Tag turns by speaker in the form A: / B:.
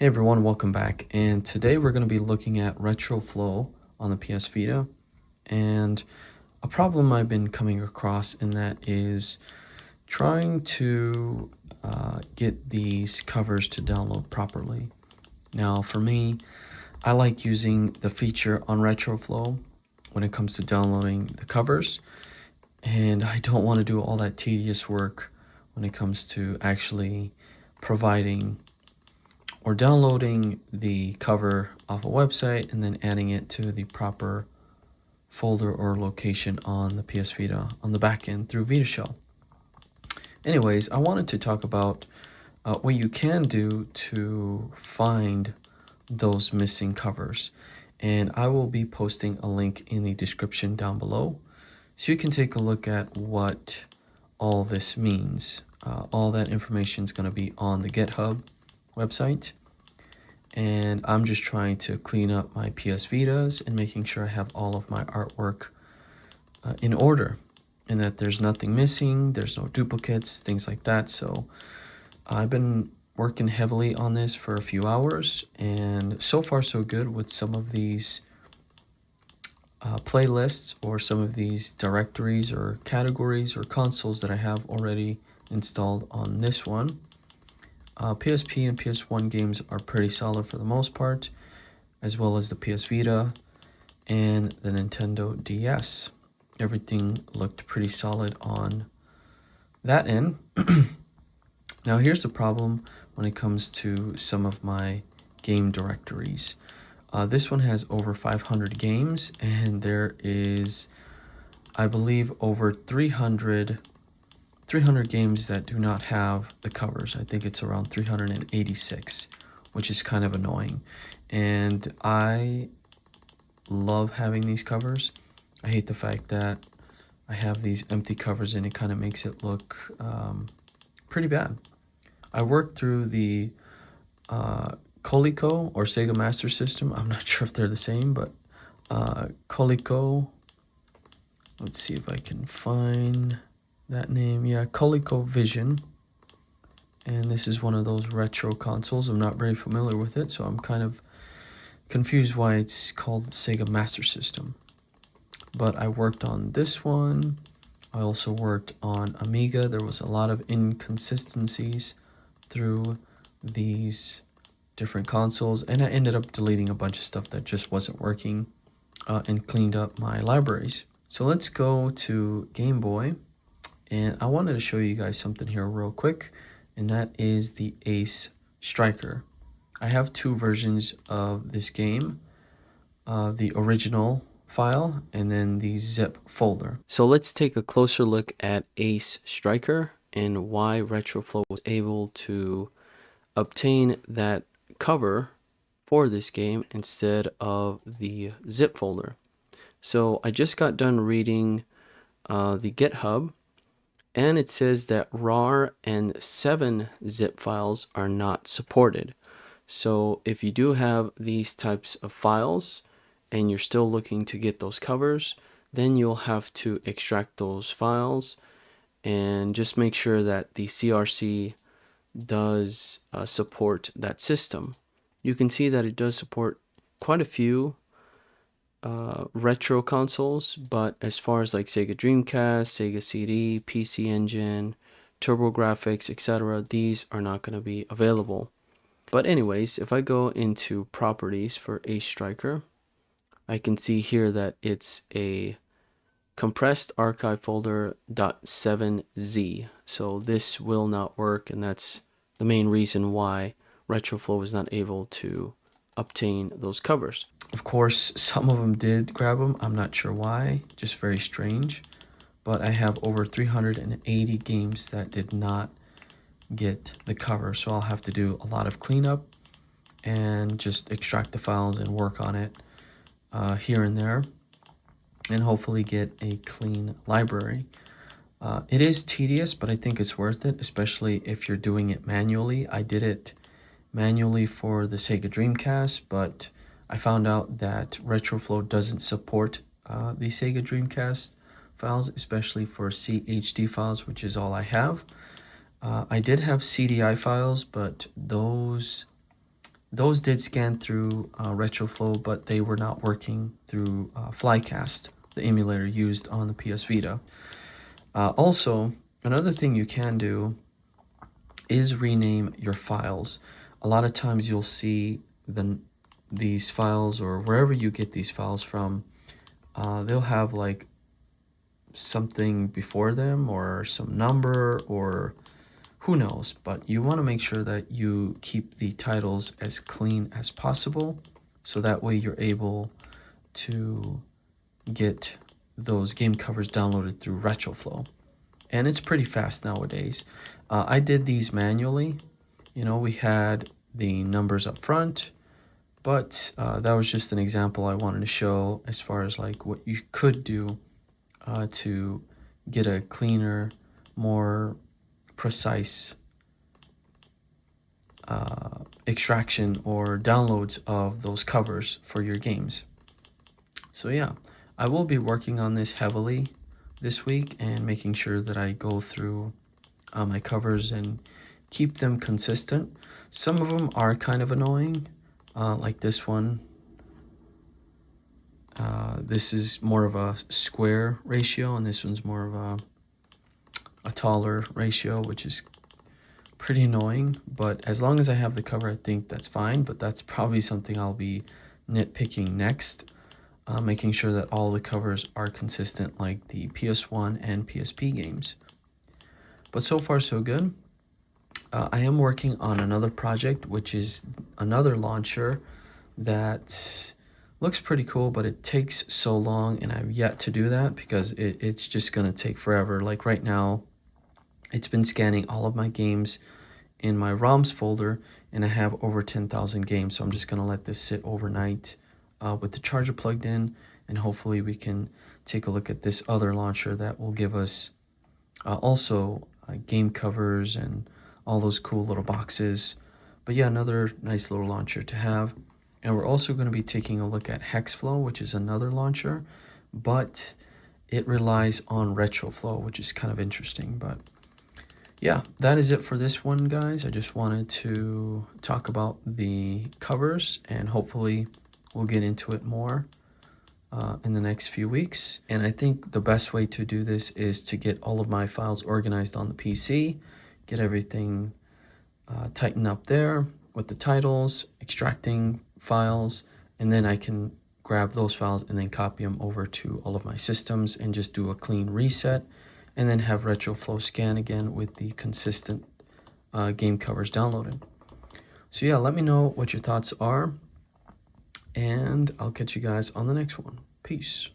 A: Hey everyone, welcome back. And today we're going to be looking at RetroFlow on the PS Vita. And a problem I've been coming across in that is trying to get these covers to download properly. Now for me, I like using the feature on RetroFlow when it comes to downloading the covers. And I don't want to do all that tedious work when it comes to actually providing or downloading the cover off a website and then adding it to the proper folder or location on the PS Vita on the back end through VitaShell. Anyways, I wanted to talk about what you can do to find those missing covers. And I will be posting a link in the description down below so you can take a look at what all this means. All that information is going to be on the GitHub website. And I'm just trying to clean up my PS Vitas and making sure I have all of my artwork in order and that there's nothing missing, there's no duplicates, things like that. So I've been working heavily on this for a few hours, and so far so good with some of these playlists or some of these directories or categories or consoles that I have already installed on this one. PSP and PS1 games are pretty solid for the most part, as well as the PS Vita and the Nintendo DS. Everything looked pretty solid on that end. Now here's the problem when it comes to some of my game directories. This one has over 500 games, and there is, I believe, over 300 games that do not have the covers. I think it's around 386, which is kind of annoying. And I love having these covers. I hate the fact that I have these empty covers and it kind of makes it look pretty bad. I worked through the Coleco or Sega Master System. I'm not sure if they're the same, but Coleco, let's see if I can find that name. Yeah, ColecoVision. And this is one of those retro consoles. I'm not very familiar with it, so I'm kind of confused why it's called Sega Master System. But I worked on this one. I also worked on Amiga. There was a lot of inconsistencies through these different consoles, and I ended up deleting a bunch of stuff that just wasn't working and cleaned up my libraries. So let's go to Game Boy. And I wanted to show you guys something here real quick, and that is the Ace Striker. I have two versions of this game, the original file and then the zip folder. So let's take a closer look at Ace Striker and why RetroFlow was able to obtain that cover for this game instead of the zip folder. So I just got done reading the GitHub, and it says that RAR and 7 zip files are not supported. So if you do have these types of files and you're still looking to get those covers, then you'll have to extract those files and just make sure that the CRC does support that system. You can see that it does support quite a few retro consoles, but as far as like Sega Dreamcast, Sega CD, PC Engine, TurboGrafx, etc., these are not going to be available. But anyways, if I go into properties for Ace Striker, I can see here that it's a compressed archive folder .7z. So this will not work, and that's the main reason why RetroFlow was not able to obtain those covers. Of course, some of them did grab them. I'm not sure why, just very strange. But I have over 380 games that did not get the cover, so I'll have to do a lot of cleanup and just extract the files and work on it here and there, and hopefully get a clean library. It is tedious, but I think it's worth it, especially if you're doing it manually. I did it manually for the Sega Dreamcast, but I found out that RetroFlow doesn't support the Sega Dreamcast files, especially for CHD files, which is all I have. I did have CDI files, but those those did scan through RetroFlow, but they were not working through Flycast, the emulator used on the PS Vita. Also, another thing you can do is rename your files. A lot of times you'll see these files, or wherever you get these files from, they'll have like something before them or some number or who knows, but you want to make sure that you keep the titles as clean as possible, so that way you're able to get those game covers downloaded through RetroFlow. And it's pretty fast nowadays. I did these manually. You know, we had the numbers up front, but that was just an example I wanted to show as far as like what you could do to get a cleaner, more precise extraction or downloads of those covers for your games. So yeah, I will be working on this heavily this week and making sure that I go through my covers and keep them consistent. Some of them are kind of annoying, like this one. This is more of a square ratio, and this one's more of a taller ratio, which is pretty annoying. But as long as I have the cover, I think that's fine. But that's probably something I'll be nitpicking next, making sure that all the covers are consistent like the PS1 and PSP games. But so far so good. I am working on another project, which is another launcher that looks pretty cool, but it takes so long, and I've yet to do that because it's just gonna take forever. Like right now, it's been scanning all of my games in my ROMs folder, and I have over 10,000 games, so I'm just gonna let this sit overnight with the charger plugged in, and hopefully we can take a look at this other launcher that will give us also game covers and all those cool little boxes. But yeah, another nice little launcher to have. And we're also going to be taking a look at HexFlow, which is another launcher, but it relies on RetroFlow, which is kind of interesting. But yeah, that is it for this one, guys. I just wanted to talk about the covers, and hopefully we'll get into it more in the next few weeks. And I think the best way to do this is to get all of my files organized on the PC, get everything tightened up there with the titles, extracting files, and then I can grab those files and then copy them over to all of my systems and just do a clean reset, and then have RetroFlow scan again with the consistent game covers downloaded. So yeah, let me know what your thoughts are, and I'll catch you guys on the next one. Peace.